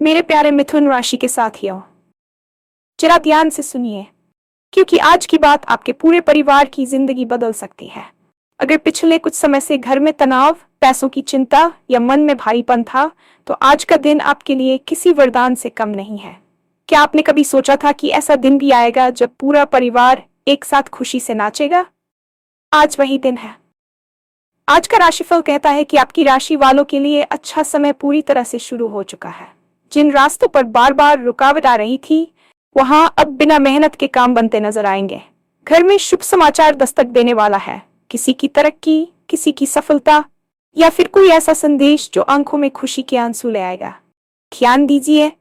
मेरे प्यारे मिथुन राशि के साथियों, जरा ध्यान से सुनिए, क्योंकि आज की बात आपके पूरे परिवार की जिंदगी बदल सकती है। अगर पिछले कुछ समय से घर में तनाव, पैसों की चिंता या मन में भारीपन था, तो आज का दिन आपके लिए किसी वरदान से कम नहीं है। क्या आपने कभी सोचा था कि ऐसा दिन भी आएगा जब पूरा परिवार एक साथ खुशी से नाचेगा? आज वही दिन है। आज का राशिफल कहता है कि आपकी राशि वालों के लिए अच्छा समय पूरी तरह से शुरू हो चुका है। जिन रास्तों पर बार बार रुकावट आ रही थी, वहां अब बिना मेहनत के काम बनते नजर आएंगे। घर में शुभ समाचार दस्तक देने वाला है। किसी की तरक्की, किसी की सफलता, या फिर कोई ऐसा संदेश जो आंखों में खुशी के आंसू ले आएगा। ध्यान दीजिए,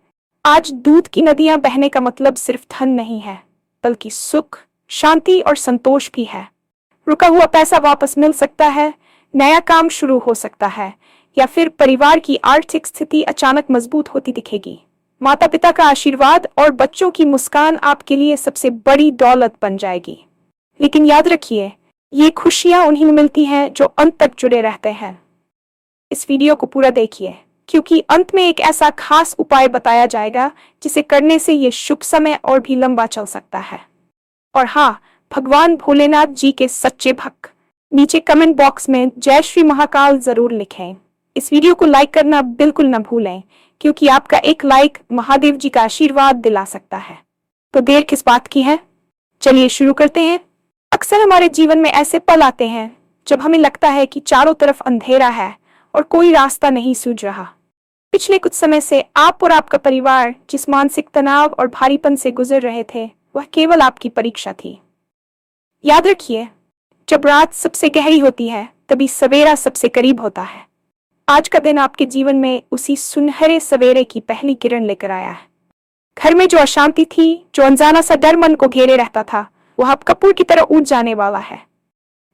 आज दूध की नदियां बहने का मतलब सिर्फ धन नहीं है, बल्कि सुख, शांति और संतोष भी है। रुका हुआ पैसा वापस मिल सकता है, नया काम शुरू हो सकता है, या फिर परिवार की आर्थिक स्थिति अचानक मजबूत होती दिखेगी। माता पिता का आशीर्वाद और बच्चों की मुस्कान आपके लिए सबसे बड़ी दौलत बन जाएगी। लेकिन याद रखिए, ये खुशियां उन्हीं में मिलती हैं जो अंत तक जुड़े रहते हैं। इस वीडियो को पूरा देखिए, क्योंकि अंत में एक ऐसा खास उपाय बताया जाएगा जिसे करने से ये शुभ समय और भी लंबा चल सकता है। और हाँ, भगवान भोलेनाथ जी के सच्चे भक्त नीचे कमेंट बॉक्स में जय श्री महाकाल जरूर लिखें। इस वीडियो को लाइक करना बिल्कुल न भूलें, क्योंकि आपका एक लाइक महादेव जी का आशीर्वाद दिला सकता है। तो देर किस बात की है, चलिए शुरू करते हैं। अक्सर हमारे जीवन में ऐसे पल आते हैं जब हमें लगता है कि चारों तरफ अंधेरा है और कोई रास्ता नहीं सूझ रहा। पिछले कुछ समय से आप और आपका परिवार जिस मानसिक तनाव और भारीपन से गुजर रहे थे, वह केवल आपकी परीक्षा थी। याद रखिए, जब रात सबसे गहरी होती है, तभी सवेरा सबसे करीब होता है। आज का दिन आपके जीवन में उसी सुनहरे सवेरे की पहली किरण लेकर आया है। घर में जो अशांति थी, जो अनजाना सा डर मन को घेरे रहता था, वह अब कपूर की तरह उठ जाने वाला है।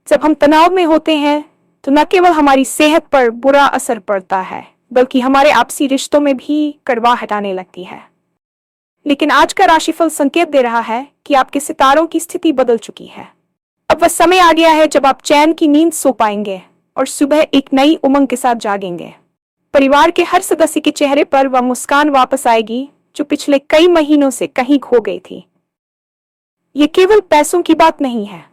जब हम तनाव में होते हैं, तो न केवल हमारी सेहत पर बुरा असर पड़ता है, बल्कि हमारे आपसी रिश्तों में भी कड़वाहट आने लगती है। लेकिन आज का राशिफल संकेत दे रहा है कि आपके सितारों की स्थिति बदल चुकी है। अब वह समय आ गया है जब आप चैन की नींद सो पाएंगे और सुबह एक नई उमंग के साथ जागेंगे। परिवार के हर सदस्य के चेहरे पर वह मुस्कान वापस आएगी जो पिछले कई महीनों से कहीं खो गई थी। ये केवल पैसों की बात नहीं है,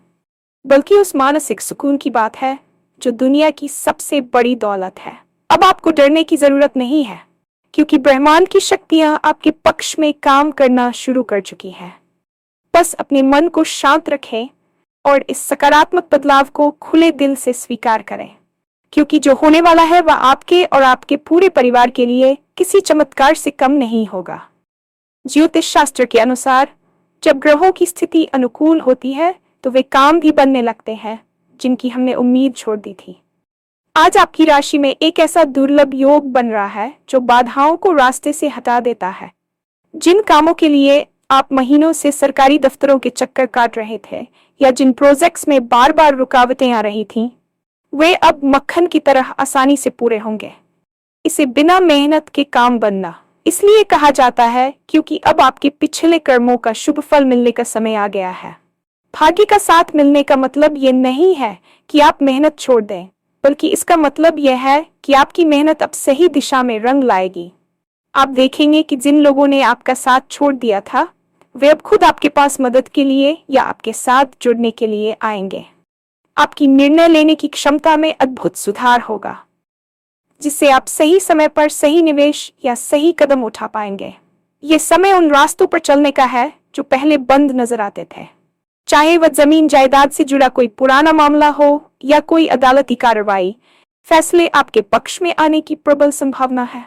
बल्कि उस मानसिक सुकून की बात है जो दुनिया की सबसे बड़ी दौलत है। अब आपको डरने की जरूरत नहीं है, क्योंकि ब्रह्मांड की शक्तियां आपके पक्ष में काम करना शुरू कर चुकी हैं। बस अपने मन को शांत रखें और इस सकारात्मक बदलाव को खुले दिल से स्वीकार करें, क्योंकि जो होने वाला है वह आपके और आपके पूरे परिवार के लिए किसी चमत्कार से कम नहीं होगा। ज्योतिष शास्त्र के अनुसार, जब ग्रहों की स्थिति अनुकूल होती है, तो वे काम भी बनने लगते हैं जिनकी हमने उम्मीद छोड़ दी थी। आज आपकी राशि में एक ऐसा दुर्लभ योग बन रहा है जो बाधाओं को रास्ते से हटा देता है। जिन कामों के लिए आप महीनों से सरकारी दफ्तरों के चक्कर काट रहे थे, या जिन प्रोजेक्ट्स में बार बार रुकावटें आ रही थीं, वे अब मक्खन की तरह आसानी से पूरे होंगे। इसे बिना मेहनत के काम बनना इसलिए कहा जाता है क्योंकि अब आपके पिछले कर्मों का शुभ फल मिलने का समय आ गया है। भाग्य का साथ मिलने का मतलब ये नहीं है कि आप मेहनत छोड़ दें, बल्कि इसका मतलब यह है कि आपकी मेहनत अब सही दिशा में रंग लाएगी। आप देखेंगे कि जिन लोगों ने आपका साथ छोड़ दिया था, वे अब खुद आपके पास मदद के लिए या आपके साथ जुड़ने के लिए आएंगे। आपकी निर्णय लेने की क्षमता में अद्भुत सुधार होगा, जिससे आप सही समय पर सही निवेश या सही कदम उठा पाएंगे। ये समय उन रास्तों पर चलने का है जो पहले बंद नजर आते थे। चाहे वह जमीन जायदाद से जुड़ा कोई पुराना मामला हो या कोई अदालती कार्रवाई, फैसले आपके पक्ष में आने की प्रबल संभावना है।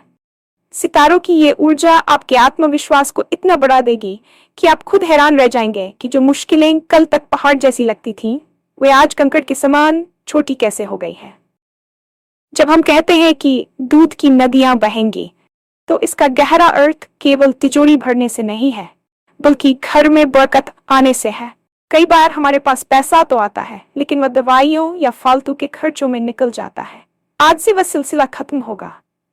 सितारों की ये ऊर्जा आपके आत्मविश्वास को इतना बढ़ा देगी कि आप खुद हैरान रह जाएंगे कि जो मुश्किलें कल तक पहाड़ जैसी लगती थीं, वे आज कंकड़ के समान छोटी कैसे हो गई हैं। जब हम कहते हैं कि दूध की नदियां बहेंगी, तो इसका गहरा अर्थ केवल तिजोरी भरने से नहीं है, बल्कि घर में बरकत आने से है। कई बार हमारे पास पैसा तो आता है, लेकिन वह दवाइयों या फालतू के खर्चों में निकल जाता है। आज से वह सिलसिला खत्म होगा।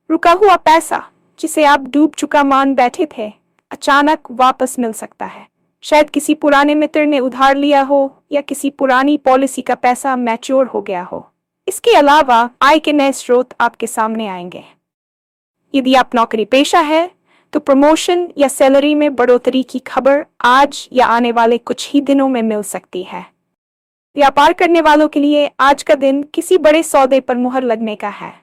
रुका हुआ पैसा जिसे आप डूब चुका मान बैठे थे, अचानक वापस मिल सकता है। शायद किसी पुराने मित्र ने उधार लिया हो, या किसी पुरानी पॉलिसी का पैसा मैच्योर हो गया हो। इसके अलावा आय के नए स्रोत आपके सामने आएंगे। यदि आप नौकरी पेशा है, तो प्रमोशन या सैलरी में बढ़ोतरी की खबर आज या आने वाले कुछ ही दिनों में मिल सकती है। व्यापार करने वालों के लिए आज का दिन किसी बड़े सौदे पर मुहर लगने का है।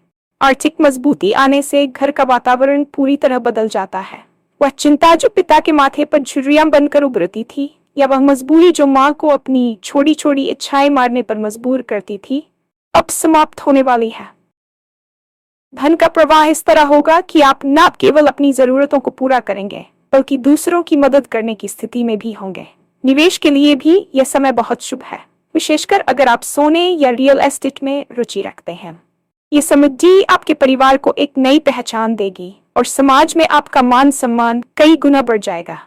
आर्थिक मजबूती आने से घर का वातावरण पूरी तरह बदल जाता है। वह चिंता जो पिता के माथे पर झुर्रियां बनकर उभरती थी, या वह मजबूरी जो माँ को अपनी छोटी छोटी इच्छाएं मारने पर मजबूर करती थी, अब समाप्त होने वाली है। धन का प्रवाह इस तरह होगा कि आप न केवल अपनी जरूरतों को पूरा करेंगे, बल्कि दूसरों की मदद करने की स्थिति में भी होंगे। निवेश के लिए भी यह समय बहुत शुभ है, विशेषकर अगर आप सोने या रियल एस्टेट में रुचि रखते हैं। ये समृद्धि आपके परिवार को एक नई पहचान देगी और समाज में आपका मान सम्मान कई गुना बढ़ जाएगा।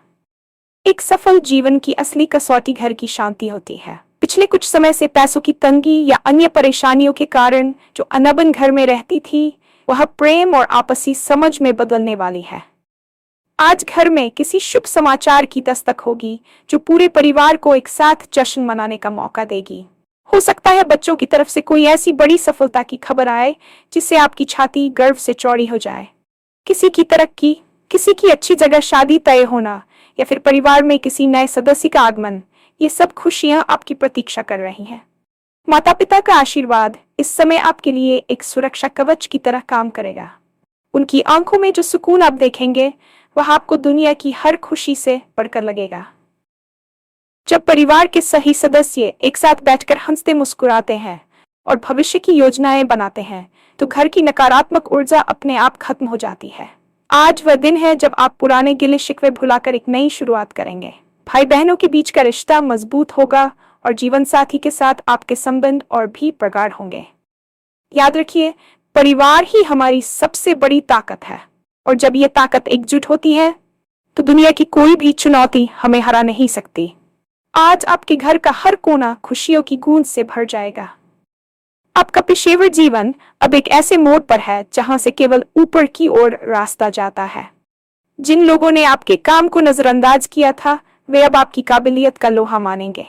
एक सफल जीवन की असली कसौटी घर की शांति होती है। पिछले कुछ समय से पैसों की तंगी या अन्य परेशानियों के कारण जो अनबन घर में रहती थी, वह प्रेम और आपसी समझ में बदलने वाली है। आज घर में किसी शुभ समाचार की दस्तक होगी जो पूरे परिवार को एक साथ जश्न मनाने का मौका देगी। हो सकता है बच्चों की तरफ से कोई ऐसी बड़ी सफलता की खबर आए जिससे आपकी छाती गर्व से चौड़ी हो जाए। किसी की तरक्की, किसी की अच्छी जगह शादी तय होना, या फिर परिवार में किसी नए सदस्य का आगमन, ये सब खुशियां आपकी प्रतीक्षा कर रही हैं। माता पिता का आशीर्वाद इस समय आपके लिए एक सुरक्षा कवच की तरह काम करेगा। उनकी आंखों में जो सुकून आप देखेंगे, वह आपको दुनिया की हर खुशी से बढ़कर लगेगा। जब परिवार के सही सदस्य एक साथ बैठकर हंसते मुस्कुराते हैं और भविष्य की योजनाएं बनाते हैं, तो घर की नकारात्मक ऊर्जा अपने आप खत्म हो जाती है। आज वह दिन है जब आप पुराने गिले शिकवे भुलाकर एक नई शुरुआत करेंगे। भाई बहनों के बीच का रिश्ता मजबूत होगा और जीवन साथी के साथ आपके संबंध और भी प्रगाढ़ होंगे। याद रखिए, परिवार ही हमारी सबसे बड़ी ताकत है, और जब ये ताकत एकजुट होती है तो दुनिया की कोई भी चुनौती हमें हरा नहीं सकती। आज आपके घर का हर कोना खुशियों की गूंज से भर जाएगा। आपका पेशेवर जीवन अब एक ऐसे मोड़ पर है जहां से केवल ऊपर की ओर रास्ता जाता है। जिन लोगों ने आपके काम को नजरअंदाज किया था, वे अब आपकी काबिलियत का लोहा मानेंगे।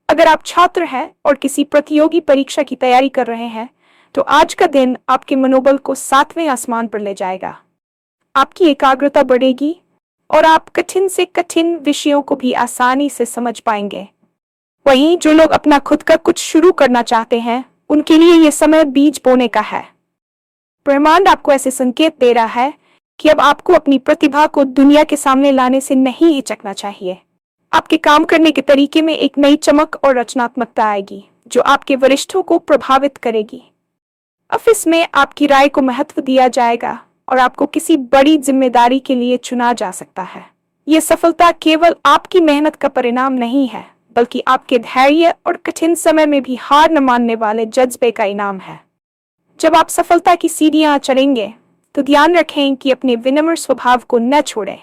अगर आप छात्र हैं और किसी प्रतियोगी परीक्षा की तैयारी कर रहे हैं, तो आज का दिन आपके मनोबल को 7वें आसमान पर ले जाएगा। आपकी एकाग्रता बढ़ेगी और आप कठिन से कठिन विषयों को भी आसानी से समझ पाएंगे। वहीं जो लोग अपना खुद का कुछ शुरू करना चाहते हैं, उनके लिए यह समय बीज बोने का है। ब्रह्मांड आपको ऐसे संकेत दे रहा है कि अब आपको अपनी प्रतिभा को दुनिया के सामने लाने से नहीं हिचकना चाहिए। आपके काम करने के तरीके में एक नई चमक और रचनात्मकता आएगी जो आपके वरिष्ठों को प्रभावित करेगी। ऑफिस में आपकी राय को महत्व दिया जाएगा और आपको किसी बड़ी जिम्मेदारी के लिए चुना जा सकता है। यह सफलता केवल आपकी मेहनत का परिणाम नहीं है, बल्कि आपके धैर्य और कठिन समय में भी हार न मानने वाले जज्बे का इनाम है। जब आप सफलता की सीढ़ियां चढ़ेंगे, तो ध्यान रखें कि अपने विनम्र स्वभाव को न छोड़ें,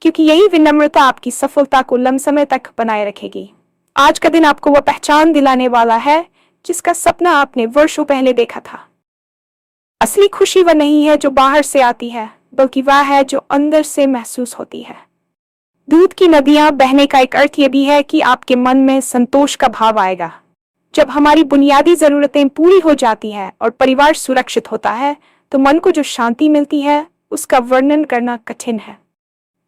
क्योंकि यही विनम्रता आपकी सफलता को लंबे समय तक बनाए रखेगी। आज का दिन आपको वह पहचान दिलाने वाला है जिसका सपना आपने वर्षों पहले देखा था। असली खुशी वह नहीं है जो बाहर से आती है, बल्कि वह है जो अंदर से महसूस होती है। दूध की नदियां बहने का एक अर्थ यह भी है कि आपके मन में संतोष का भाव आएगा। जब हमारी बुनियादी जरूरतें पूरी हो जाती हैं और परिवार सुरक्षित होता है, तो मन को जो शांति मिलती है, उसका वर्णन करना कठिन है।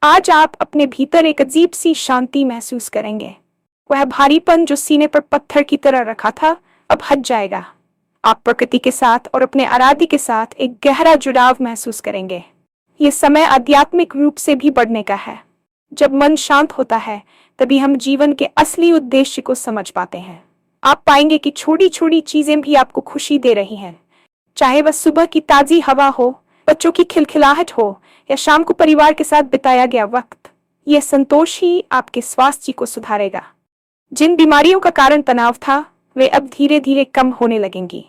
आज आप अपने भीतर एक अजीब सी शांति महसूस करेंगे। वह भारीपन जो सीने पर पत्थर की तरह रखा था, अब हट जाएगा। आप प्रकृति के साथ और अपने आराध्य के साथ एक गहरा जुड़ाव महसूस करेंगे। ये समय आध्यात्मिक रूप से भी बढ़ने का है। जब मन शांत होता है, तभी हम जीवन के असली उद्देश्य को समझ पाते हैं। आप पाएंगे कि छोटी छोटी चीजें भी आपको खुशी दे रही हैं, चाहे वह सुबह की ताजी हवा हो, बच्चों की खिलखिलाहट हो, या शाम को परिवार के साथ बिताया गया वक्त। यह संतोष ही आपके स्वास्थ्य को सुधारेगा। जिन बीमारियों का कारण तनाव था, वे अब धीरे धीरे कम होने लगेंगी।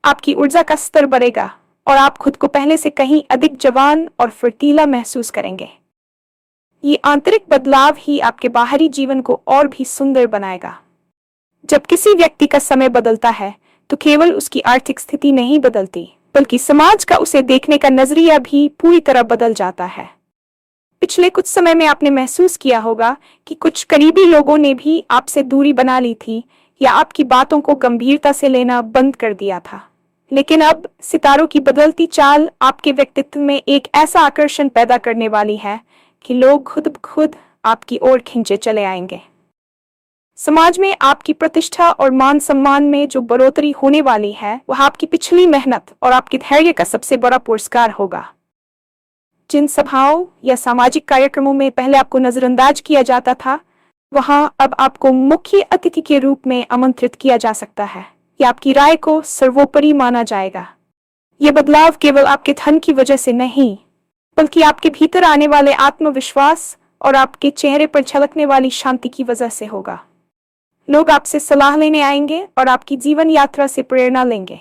आपकी ऊर्जा का स्तर बढ़ेगा और आप खुद को पहले से कहीं अधिक जवान और फुर्तीला महसूस करेंगे। ये आंतरिक बदलाव ही आपके बाहरी जीवन को और भी सुंदर बनाएगा। जब किसी व्यक्ति का समय बदलता है, तो केवल उसकी आर्थिक स्थिति नहीं बदलती, बल्कि समाज का उसे देखने का नजरिया भी पूरी तरह बदल जाता है। पिछले कुछ समय में आपने महसूस किया होगा कि कुछ करीबी लोगों ने भी आपसे दूरी बना ली थी या आपकी बातों को गंभीरता से लेना बंद कर दिया था। लेकिन अब सितारों की बदलती चाल आपके व्यक्तित्व में एक ऐसा आकर्षण पैदा करने वाली है कि लोग खुद ब खुद आपकी ओर खींचे चले आएंगे। समाज में आपकी प्रतिष्ठा और मान सम्मान में जो बढ़ोतरी होने वाली है वह आपकी पिछली मेहनत और आपके धैर्य का सबसे बड़ा पुरस्कार होगा। जिन सभाओं या सामाजिक कार्यक्रमों में पहले आपको नजरअंदाज किया जाता था, वहां अब आपको मुख्य अतिथि के रूप में आमंत्रित किया जा सकता है या आपकी राय को सर्वोपरि माना जाएगा। यह बदलाव केवल आपके धन की वजह से नहीं, बल्कि आपके भीतर आने वाले आत्मविश्वास और आपके चेहरे पर झलकने वाली शांति की वजह से होगा। लोग आपसे सलाह लेने आएंगे और आपकी जीवन यात्रा से प्रेरणा लेंगे।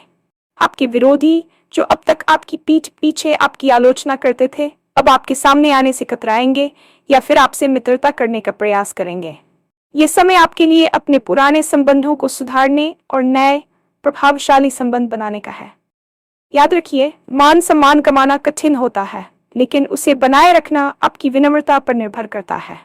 आपके विरोधी जो अब तक आपकी पीठ पीछे आपकी आलोचना करते थे, अब आपके सामने आने से कतराएंगे या फिर आपसे मित्रता करने का प्रयास करेंगे। ये समय आपके लिए अपने पुराने संबंधों को सुधारने और नए प्रभावशाली संबंध बनाने का है। याद रखिए, मान सम्मान कमाना कठिन होता है, लेकिन उसे बनाए रखना आपकी विनम्रता पर निर्भर करता है।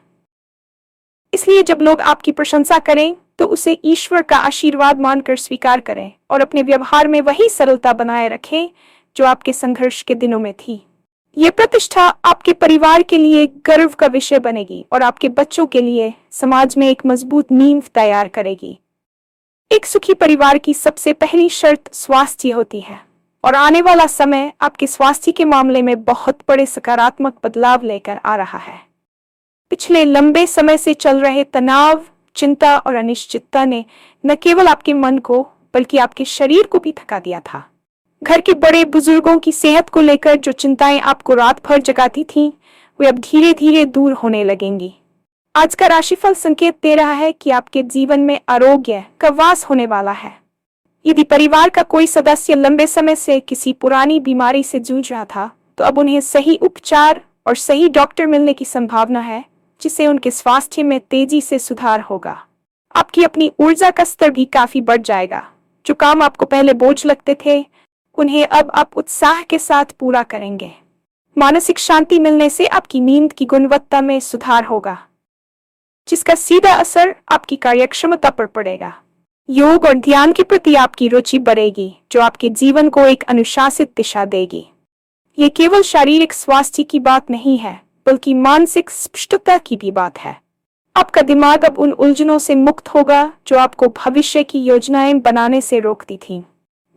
इसलिए जब लोग आपकी प्रशंसा करें तो उसे ईश्वर का आशीर्वाद मानकर स्वीकार करें और अपने व्यवहार में वही सरलता बनाए रखें जो आपके संघर्ष के दिनों में थी। ये प्रतिष्ठा आपके परिवार के लिए गर्व का विषय बनेगी और आपके बच्चों के लिए समाज में एक मजबूत नींव तैयार करेगी। एक सुखी परिवार की सबसे पहली शर्त स्वास्थ्य होती है और आने वाला समय आपके स्वास्थ्य के मामले में बहुत बड़े सकारात्मक बदलाव लेकर आ रहा है। पिछले लंबे समय से चल रहे तनाव, चिंता और अनिश्चितता ने न केवल आपके मन को बल्कि आपके शरीर को भी थका दिया था। घर के बड़े बुजुर्गों की सेहत को लेकर जो चिंताएं आपको रात भर जगाती थीं, वे अब धीरे धीरे दूर होने लगेंगी। आज का राशिफल संकेत दे रहा है कि आपके जीवन में आरोग्य का वास होने वाला है। यदि परिवार का कोई सदस्य लंबे समय से किसी पुरानी बीमारी से जूझ रहा था, तो अब उन्हें सही उपचार और सही डॉक्टर मिलने की संभावना है, जिससे उनके स्वास्थ्य में तेजी से सुधार होगा। आपकी अपनी ऊर्जा का स्तर भी काफी बढ़ जाएगा। जो काम आपको पहले बोझ लगते थे, उन्हें अब आप उत्साह के साथ पूरा करेंगे। मानसिक शांति मिलने से आपकी नींद की गुणवत्ता में सुधार होगा, जिसका सीधा असर आपकी कार्यक्षमता पर पड़ेगा। योग और ध्यान के प्रति आपकी रुचि बढ़ेगी, जो आपके जीवन को एक अनुशासित दिशा देगी। ये केवल शारीरिक स्वास्थ्य की बात नहीं है, बल्कि मानसिक स्पष्टता की भी बात है। आपका दिमाग अब उन उलझनों से मुक्त होगा जो आपको भविष्य की योजनाएं बनाने से रोकती थीं।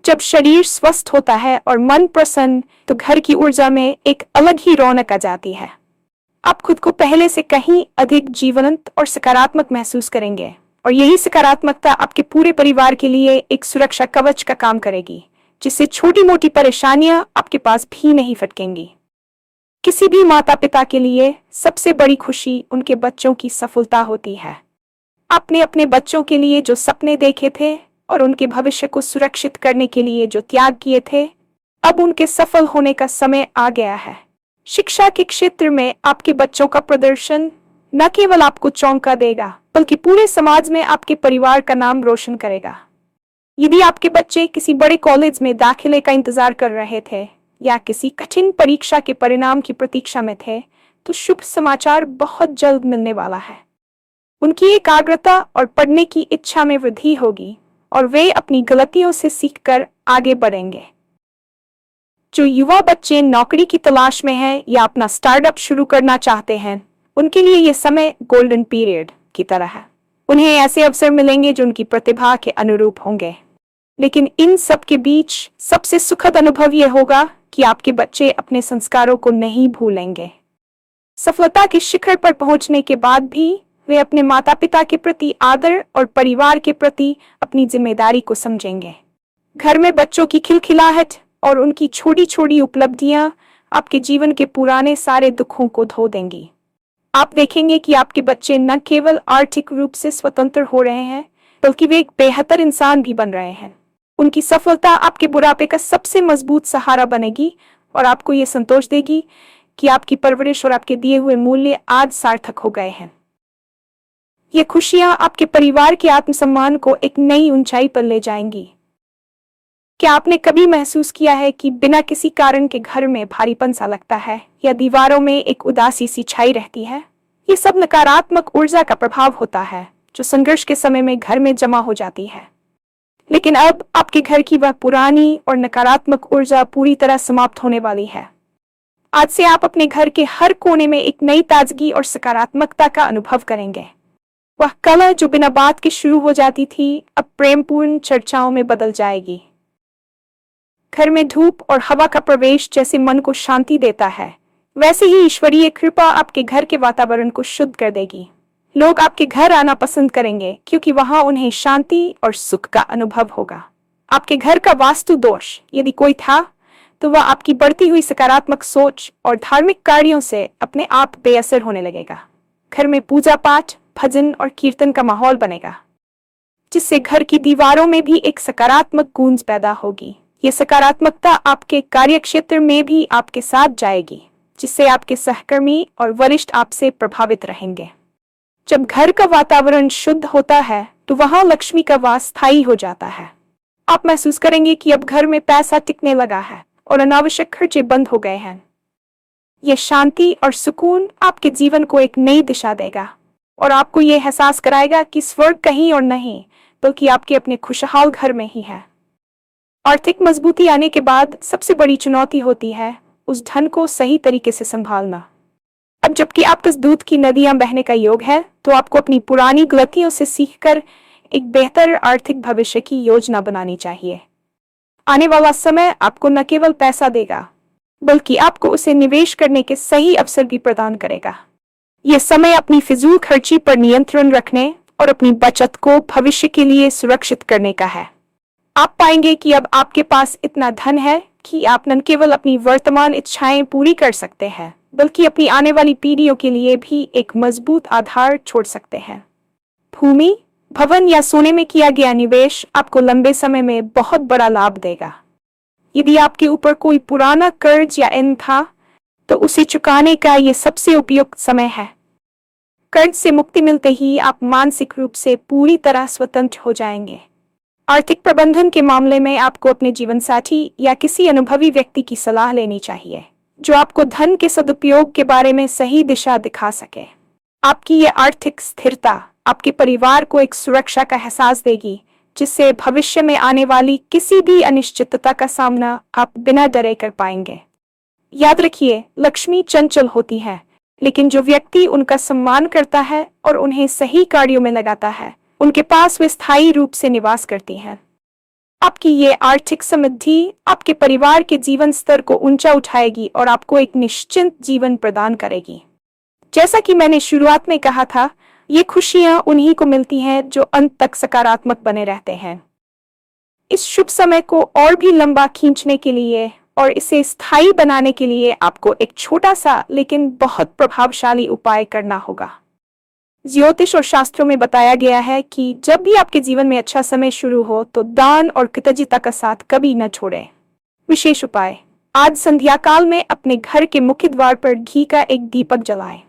जब शरीर स्वस्थ होता है और मन प्रसन्न, तो घर की ऊर्जा में एक अलग ही रौनक आ जाती है। आप खुद को पहले से कहीं अधिक जीवंत और सकारात्मक महसूस करेंगे और यही सकारात्मकता आपके पूरे परिवार के लिए एक सुरक्षा कवच का काम करेगी, जिससे छोटी मोटी परेशानियां आपके पास भी नहीं फटकेंगी। किसी भी माता पिता के लिए सबसे बड़ी खुशी उनके बच्चों की सफलता होती है। आपने अपने बच्चों के लिए जो सपने देखे थे और उनके भविष्य को सुरक्षित करने के लिए जो त्याग किए थे, अब उनके सफल होने का समय आ गया है। शिक्षा के क्षेत्र में आपके बच्चों का प्रदर्शन न केवल आपको चौंका देगा, बल्कि पूरे समाज में आपके परिवार का नाम रोशन करेगा। यदि आपके बच्चे किसी बड़े कॉलेज में दाखिले का इंतजार कर रहे थे या किसी कठिन परीक्षा के परिणाम की प्रतीक्षा में थे, तो शुभ समाचार बहुत जल्द मिलने वाला है। उनकी एकाग्रता और पढ़ने की इच्छा में वृद्धि होगी और वे अपनी गलतियों से सीखकर आगे बढ़ेंगे। जो युवा बच्चे नौकरी की तलाश में हैं या अपना स्टार्टअप शुरू करना चाहते हैं, उनके लिए यह समय गोल्डन पीरियड की तरह है। उन्हें ऐसे अवसर मिलेंगे जो उनकी प्रतिभा के अनुरूप होंगे। लेकिन इन सब के बीच सबसे सुखद अनुभव यह होगा कि आपके बच्चे अपने संस्कारों को नहीं भूलेंगे। सफलता के शिखर पर पहुंचने के बाद भी वे अपने माता पिता के प्रति आदर और परिवार के प्रति अपनी जिम्मेदारी को समझेंगे। घर में बच्चों की खिलखिलाहट और उनकी छोटी छोटी उपलब्धियां आपके जीवन के पुराने सारे दुखों को धो देंगी। आप देखेंगे कि आपके बच्चे न केवल आर्थिक रूप से स्वतंत्र हो रहे हैं, बल्कि वे एक बेहतर इंसान भी बन रहे हैं। उनकी सफलता आपके बुढ़ापे का सबसे मजबूत सहारा बनेगी और आपको ये संतोष देगी कि आपकी परवरिश और आपके दिए हुए मूल्य आज सार्थक हो गए हैं। ये खुशियां आपके परिवार के आत्मसम्मान को एक नई ऊंचाई पर ले जाएंगी। क्या आपने कभी महसूस किया है कि बिना किसी कारण के घर में भारीपन सा लगता है या दीवारों में एक उदासी सी छाई रहती है? ये सब नकारात्मक ऊर्जा का प्रभाव होता है जो संघर्ष के समय में घर में जमा हो जाती है। लेकिन अब आपके घर की वह पुरानी और नकारात्मक ऊर्जा पूरी तरह समाप्त होने वाली है। आज से आप अपने घर के हर कोने में एक नई ताजगी और सकारात्मकता का अनुभव करेंगे। वह कला जो बिना बात के शुरू हो जाती थी अब प्रेमपूर्ण चर्चाओं में बदल जाएगी। घर में धूप और हवा का प्रवेश जैसे मन को शांति देता है, वैसे ही ईश्वरीय कृपा आपके घर के वातावरण को शुद्ध कर देगी। लोग आपके घर आना पसंद करेंगे क्योंकि वहां उन्हें शांति और सुख का अनुभव होगा। आपके घर का वास्तु दोष यदि कोई था तो वह आपकी बढ़ती हुई सकारात्मक सोच और धार्मिक कार्यों से अपने आप बेअसर होने लगेगा। घर में पूजा पाठ, भजन और कीर्तन का माहौल बनेगा, जिससे घर की दीवारों में भी एक सकारात्मक गूंज पैदा होगी। ये सकारात्मकता आपके कार्यक्षेत्र में भी आपके साथ जाएगी, जिससे आपके सहकर्मी और वरिष्ठ आपसे प्रभावित रहेंगे। जब घर का वातावरण शुद्ध होता है तो वहां लक्ष्मी का वास स्थायी हो जाता है। आप महसूस करेंगे कि अब घर में पैसा टिकने लगा है और अनावश्यक खर्चे बंद हो गए हैं। यह शांति और सुकून आपके जीवन को एक नई दिशा देगा और आपको यह एहसास कराएगा कि स्वर्ग कहीं और नहीं बल्कि आपके अपने खुशहाल घर में ही है। आर्थिक मजबूती आने के बाद सबसे बड़ी चुनौती होती है उस धन को सही तरीके से संभालना। अब जबकि आपके दूध की नदियां बहने का योग है तो आपको अपनी पुरानी गलतियों से सीखकर एक बेहतर आर्थिक भविष्य की योजना बनानी चाहिए। आने वाला समय आपको न केवल पैसा देगा बल्कि आपको उसे निवेश करने के सही अवसर भी प्रदान करेगा। यह समय अपनी फिजूल खर्ची पर नियंत्रण रखने और अपनी बचत को भविष्य के लिए सुरक्षित करने का है। आप पाएंगे कि अब आपके पास इतना धन है कि आप न केवल अपनी वर्तमान इच्छाएं पूरी कर सकते हैं बल्कि अपनी आने वाली पीढ़ियों के लिए भी एक मजबूत आधार छोड़ सकते हैं। भूमि, भवन या सोने में किया गया निवेश आपको लंबे समय में बहुत बड़ा लाभ देगा। यदि आपके ऊपर कोई पुराना कर्ज या ऋण था तो उसे चुकाने का यह सबसे उपयुक्त समय है। कर्ज से मुक्ति मिलते ही आप मानसिक रूप से पूरी तरह स्वतंत्र हो जाएंगे। आर्थिक प्रबंधन के मामले में आपको अपने जीवन साथी या किसी अनुभवी व्यक्ति की सलाह लेनी चाहिए जो आपको धन के सदुपयोग के बारे में सही दिशा दिखा सके। आपकी यह आर्थिक स्थिरता आपके परिवार को एक सुरक्षा का एहसास देगी, जिससे भविष्य में आने वाली किसी भी अनिश्चितता का सामना आप बिना डरे कर पाएंगे। याद रखिए, लक्ष्मी चंचल होती है, लेकिन जो व्यक्ति उनका सम्मान करता है और उन्हें सही कार्यों में लगाता है, उनके पास वे स्थायी रूप से निवास करती हैं। आपकी ये आर्थिक समृद्धि आपके परिवार के जीवन स्तर को ऊंचा उठाएगी और आपको एक निश्चिंत जीवन प्रदान करेगी। जैसा कि मैंने शुरुआत में कहा था, ये खुशियां उन्हीं को मिलती हैं जो अंत तक सकारात्मक बने रहते हैं। इस शुभ समय को और भी लंबा खींचने के लिए और इसे स्थायी बनाने के लिए आपको एक छोटा सा लेकिन बहुत प्रभावशाली उपाय करना होगा। ज्योतिष और शास्त्रों में बताया गया है कि जब भी आपके जीवन में अच्छा समय शुरू हो तो दान और कृतज्ञता का साथ कभी न छोड़ें। विशेष उपाय: आज संध्या काल में अपने घर के मुख्य द्वार पर घी का एक दीपक जलाएं।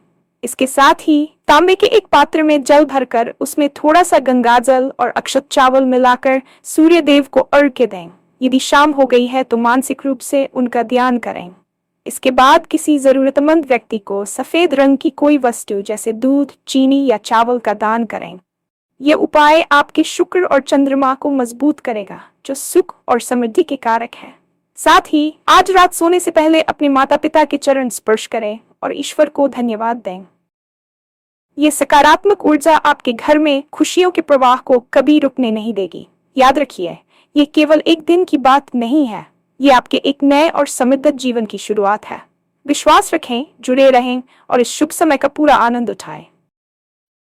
इसके साथ ही तांबे के एक पात्र में जल भरकर उसमें थोड़ा सा गंगा जल और अक्षत चावल मिलाकर सूर्य देव को अर्घ्य दें। यदि शाम हो गई है तो मानसिक रूप से उनका ध्यान करें। इसके बाद किसी जरूरतमंद व्यक्ति को सफेद रंग की कोई वस्तु जैसे दूध, चीनी या चावल का दान करें। यह उपाय आपके शुक्र और चंद्रमा को मजबूत करेगा, जो सुख और समृद्धि के कारक है। साथ ही आज रात सोने से पहले अपने माता पिता के चरण स्पर्श करें और ईश्वर को धन्यवाद दें। ये सकारात्मक ऊर्जा आपके घर में खुशियों के प्रवाह को कभी रुकने नहीं देगी। याद रखिए, ये केवल एक दिन की बात नहीं है, ये आपके एक नए और समृद्ध जीवन की शुरुआत है। विश्वास रखें, जुड़े रहें और इस शुभ समय का पूरा आनंद उठाएं।